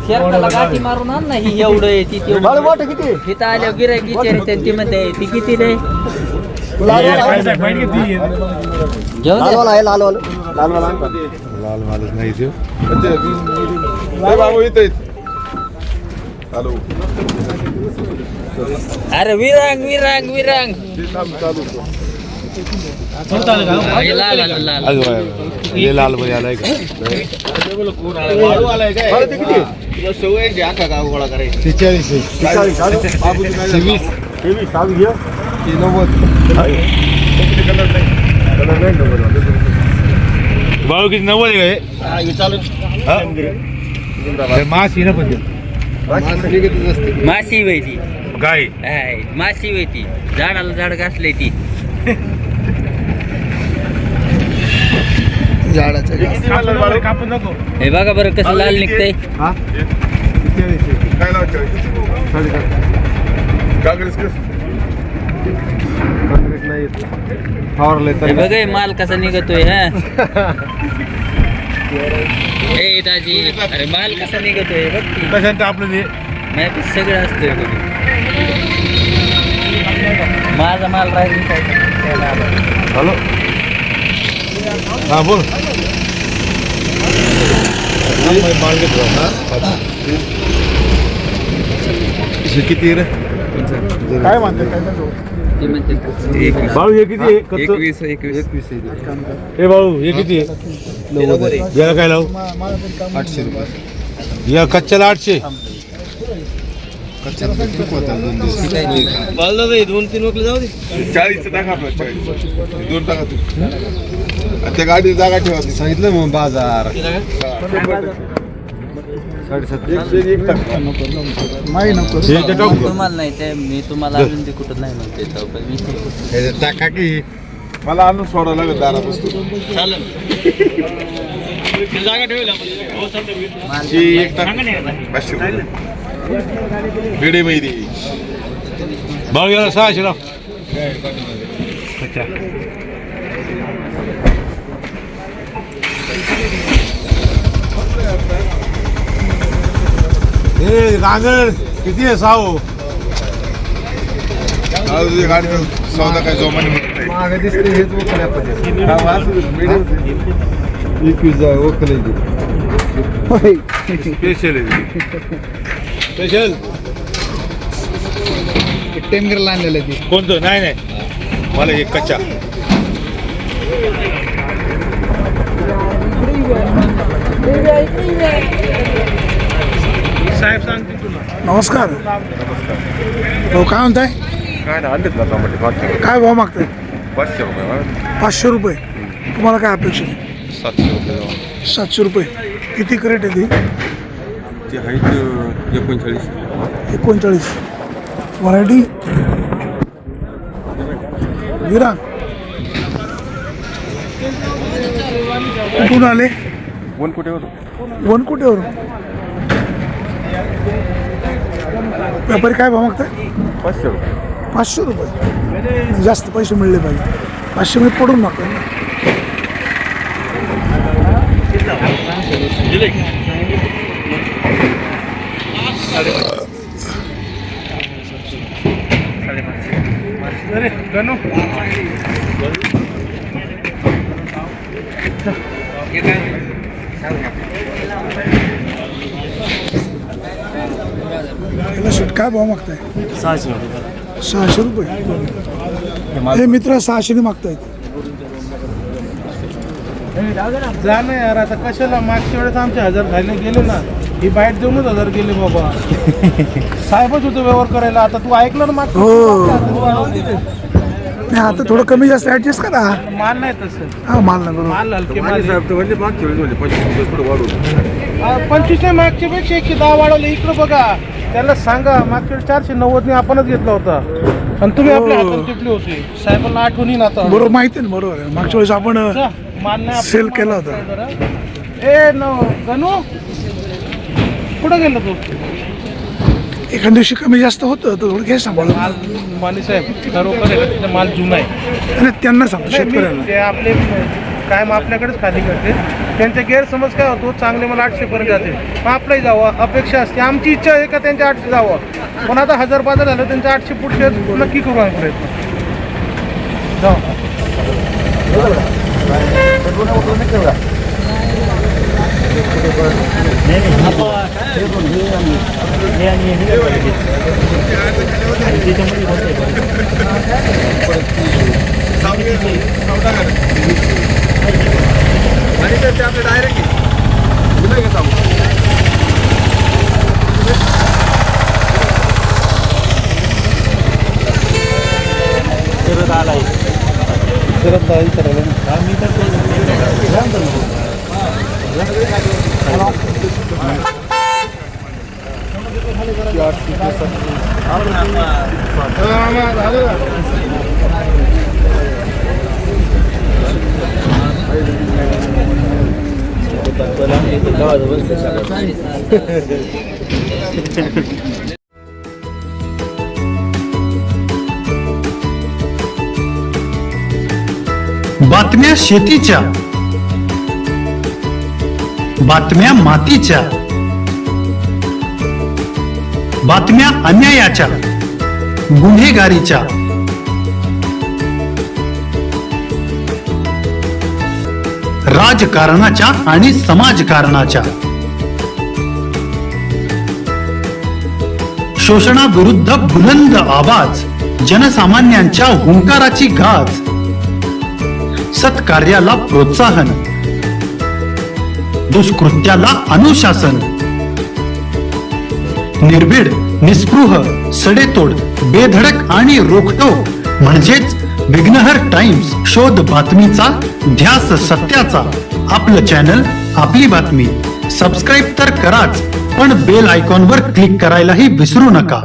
शेरकाला गाठी मारून आण नाही एवढं येते ते इथं आल्यावर गिरायक विचारते ती म्हणते ती किती रे अरे विरांग विरांग विरांग लाल बरी आलाय का बाळू किती 90 आहे मास ना पण माशी वैती गाय माशी वैती झाडाला झाड घासले ती हे बघा बरं कसं लाल निघतंय बघा माल कसा निघतोय हा ए दाजी अरे माल कसा निघतोय बघ कशांत आपलं ते मॅप सगळं असतंय माझा माल राहील हॅलो हा बोल किती रे काय म्हणते बाळू हे किती आहे 21 हे बाळू हे किती आहे याला काय लावू 800 रुपये या कच्च्याला 800 2-3 वकले जाऊ दे 40 टाका आपलं 40 दोन टाका तू त्या गाडी जागा ठेवा सांगितलं मग बाजार तुम्हाला नाही ते मी तुम्हाला अजून ते कुठं नाही म्हणते टाका की मला आणून सोडावं लागेल दारापासून जागा ठेवली एक टाक 500 भिडे मैदी बाळू याला 600 लाव हे गांगर किती आहे साहो गाडी सौदा काय जोमाने होत नाही मागे दिसते हेच ओकल्या स्पेशल आहे स्पेशल टेमगरला आणलेलं ती कोणतं नाही नाही मला एक कच्चा साहेब सांगते तुला नमस्कार हो काय म्हणताय काय ना आणलेत ना टमाटे 500 काय भाव मागताय 500 रुपये 500 रुपये तुम्हाला काय अपेक्षा आहे 700 रुपये 700 रुपये किती क्रेट आहे ती हाईट 39 व्हरायटी विरांग कुठून आले वनकुटेवरून व्यापारी काय भाव मागताय 500 रुपये जास्त पैसे मिळले पाहिजे 500 मी पडून मागतोय ना काय भाव मागताय 600 रुपये हे मित्र 600 ने मागतायत जा ना यार आता कशाला मागच्या वेळेस आमचे 1000 खायला गेले ना ही बाईट देऊनच 1000 गेले बाबा साहेबच होते व्यवहार करायला आता तू ऐकलं ना मागच्या नाही आता थोडं कमी जास्त ऍडजस्ट करा माल नाही तसं हा माल नाही बरोबर माल हलके माल साहेब तर म्हणजे मागच्या वेळेस म्हणजे 25 रुपये पुढे वाढवलं 25 नाही मागच्या पेक्षा 110 वाढवले इकडं बघा त्याला सांगा मागच्या वेळेस 490 ने आपणच घेतला होता आणि तुम्ही आपल्या हातात तुटली होती साहेबांना आठवणी ना आता बरोबर माहिती आहे ना बरोबर आहे मागच्या वेळेस आपण माल नाही सेल केला होता ए नो गणू कुठं गेला तू एखाद्या दिवशी कमी जास्त होतं तर थोडं घे सांभाळून माल माने साहेब खरोखर आहे तिथे माल जुना आहे आणि त्यांना सांगतो शेतकऱ्यांना ते आपले कायम आपल्याकडेच खाली करते. त्यांचा गैरसमज काय होतो, चांगले मला 800 पर्यंत जाते, मग आपलंही जावं अपेक्षा असते. आमची इच्छा आहे का त्यांच्या 800 जावं, पण आता 1000 बाजार झालं, त्यांच्या 800 पुढचे नक्की करू आम्ही प्रयत्न. जाऊ. आणि ते आपले डायरेक्ट बातम्या शेतीच्या, बातम्या मातीच्या, बातम्या अन्यायाच्या, गुन्हेगारीच्या, राजकारणाच्या आणि समाजकारणाच्या, शोषणाविरुद्ध बुलंद आवाज, जनसामान्यांच्या हुंकाराची गाज, सत्कार्याला प्रोत्साहन, दुष्कृत्याला अनुशासन, निर्भीड, निस्पृह, सडेतोड, बेधडक आणि रोखटोक म्हणजेच विघ्नहर टाइम्स. शोध बातमीचा, ध्यास सत्याचा. आपलं चॅनल, आपली बातमी. सबस्क्राईब तर कराच, पण बेल आयकॉनवर क्लिक करायलाही विसरू नका.